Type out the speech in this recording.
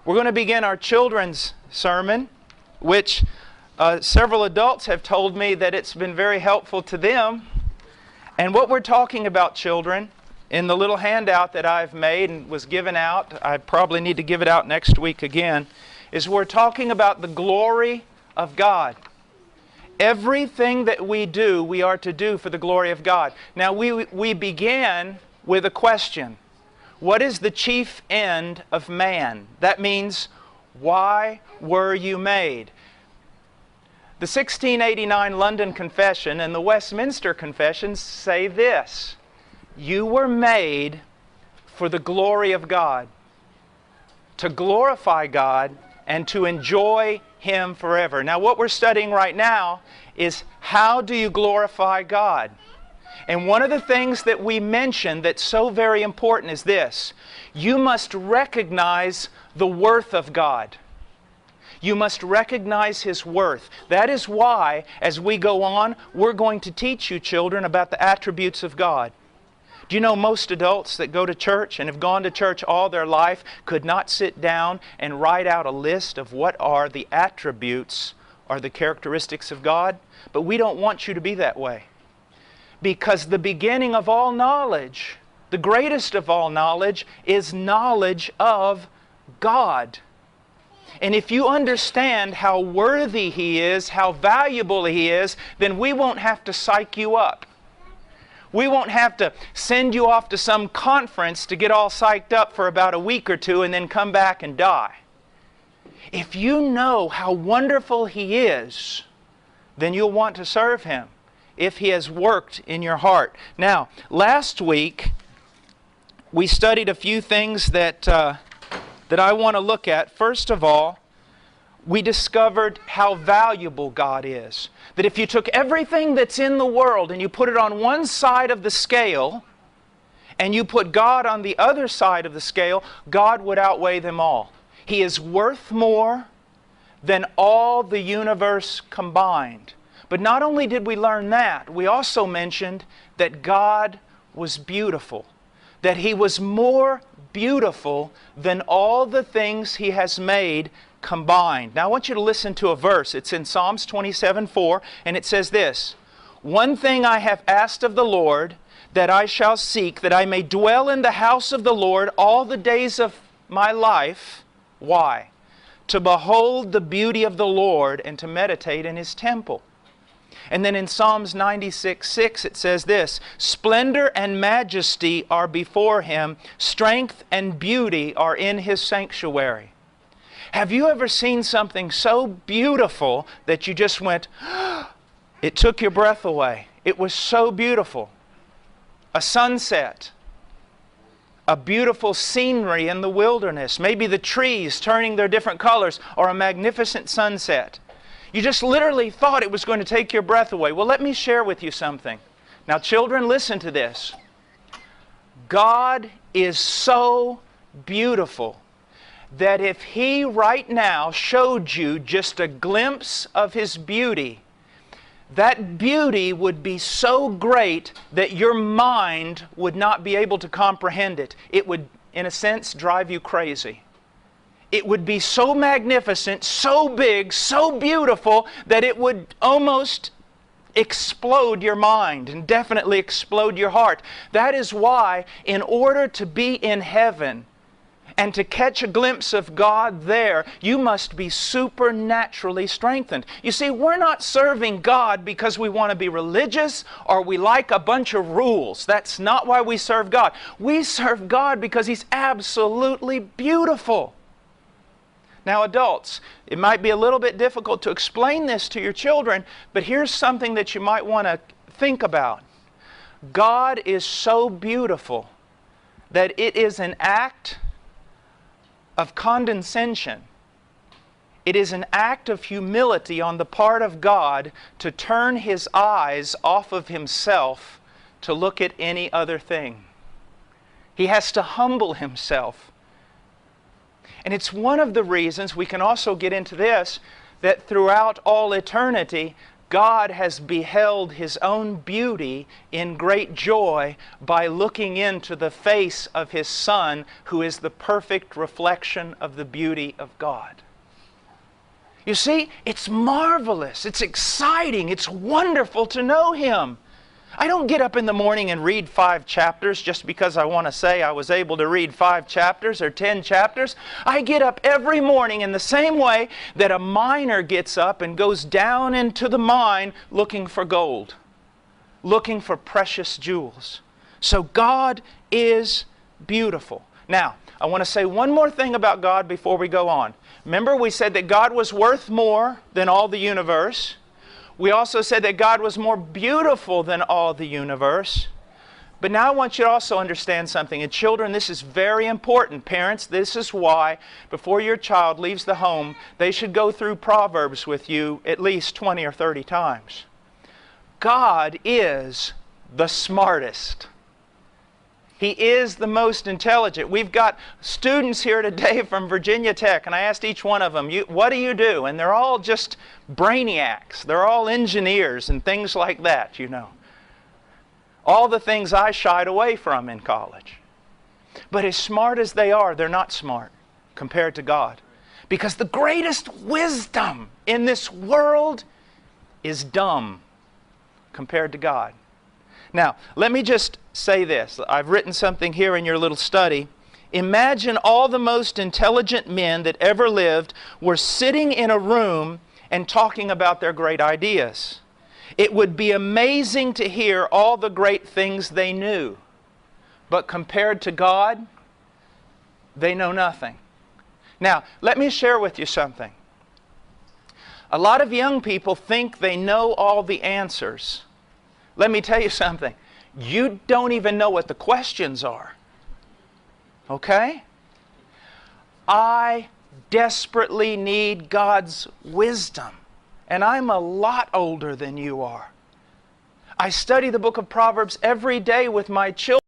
We're going to begin our children's sermon, which several adults have told me that it's been very helpful to them. And what we're talking about, children, in the little handout that I've made and was given out, I probably need to give it out next week again, is we're talking about the glory of God. Everything that we do, we are to do for the glory of God. Now, we began with a question. What is the chief end of man? That means, why were you made? The 1689 London Confession and the Westminster Confession say this: you were made for the glory of God, to glorify God and to enjoy Him forever. Now, what we're studying right now is how do you glorify God? And one of the things that we mentioned that's so very important is this: you must recognize the worth of God. You must recognize His worth. That is why, as we go on, we're going to teach you, children, about the attributes of God. Do you know most adults that go to church and have gone to church all their life could not sit down and write out a list of what are the attributes or the characteristics of God? But we don't want you to be that way. Because the beginning of all knowledge, the greatest of all knowledge, is knowledge of God. And if you understand how worthy He is, how valuable He is, then we won't have to psych you up. We won't have to send you off to some conference to get all psyched up for about a week or two and then come back and die. If you know how wonderful He is, then you'll want to serve Him if He has worked in your heart. Now, last week we studied a few things that I want to look at. First of all, we discovered how valuable God is. That if you took everything that's in the world and you put it on one side of the scale and you put God on the other side of the scale, God would outweigh them all. He is worth more than all the universe combined. But not only did we learn that, we also mentioned that God was beautiful. That He was more beautiful than all the things He has made combined. Now I want you to listen to a verse. It's in Psalms 27:4, and it says this: one thing I have asked of the Lord, that I shall seek, that I may dwell in the house of the Lord all the days of my life. Why? To behold the beauty of the Lord and to meditate in His temple. And then in Psalms 96:6 it says this: splendor and majesty are before Him, strength and beauty are in His sanctuary. Have you ever seen something so beautiful that you just went, it took your breath away? It was so beautiful. A sunset, a beautiful scenery in the wilderness, maybe the trees turning their different colors, or a magnificent sunset. You just literally thought it was going to take your breath away. Well, let me share with you something. Now, children, listen to this. God is so beautiful that if He right now showed you just a glimpse of His beauty, that beauty would be so great that your mind would not be able to comprehend it. It would, in a sense, drive you crazy. It would be so magnificent, so big, so beautiful that it would almost explode your mind and definitely explode your heart. That is why, in order to be in heaven and to catch a glimpse of God there, you must be supernaturally strengthened. You see, we're not serving God because we want to be religious or we like a bunch of rules. That's not why we serve God. We serve God because He's absolutely beautiful. Now, adults, it might be a little bit difficult to explain this to your children, but here's something that you might want to think about. God is so beautiful that it is an act of condescension. It is an act of humility on the part of God to turn His eyes off of Himself to look at any other thing. He has to humble Himself. And it's one of the reasons, we can also get into this, that throughout all eternity, God has beheld His own beauty in great joy by looking into the face of His Son, who is the perfect reflection of the beauty of God. You see, it's marvelous, it's exciting, it's wonderful to know Him. I don't get up in the morning and read 5 chapters just because I want to say I was able to read 5 chapters or 10 chapters. I get up every morning in the same way that a miner gets up and goes down into the mine looking for gold, looking for precious jewels. So God is beautiful. Now, I want to say one more thing about God before we go on. Remember, we said that God was worth more than all the universe. We also said that God was more beautiful than all the universe. But now I want you to also understand something. And children, this is very important. Parents, this is why before your child leaves the home, they should go through Proverbs with you at least 20 or 30 times. God is the smartest. He is the most intelligent. We've got students here today from Virginia Tech, and I asked each one of them, what do you do? And they're all just brainiacs. They're all engineers and things like that, you know. All the things I shied away from in college. But as smart as they are, they're not smart compared to God. Because the greatest wisdom in this world is dumb compared to God. Now, let me just say this. I've written something here in your little study. Imagine all the most intelligent men that ever lived were sitting in a room and talking about their great ideas. It would be amazing to hear all the great things they knew. But compared to God, they know nothing. Now, let me share with you something. A lot of young people think they know all the answers. Let me tell you something. You don't even know what the questions are. Okay? I desperately need God's wisdom. And I'm a lot older than you are. I study the book of Proverbs every day with my children.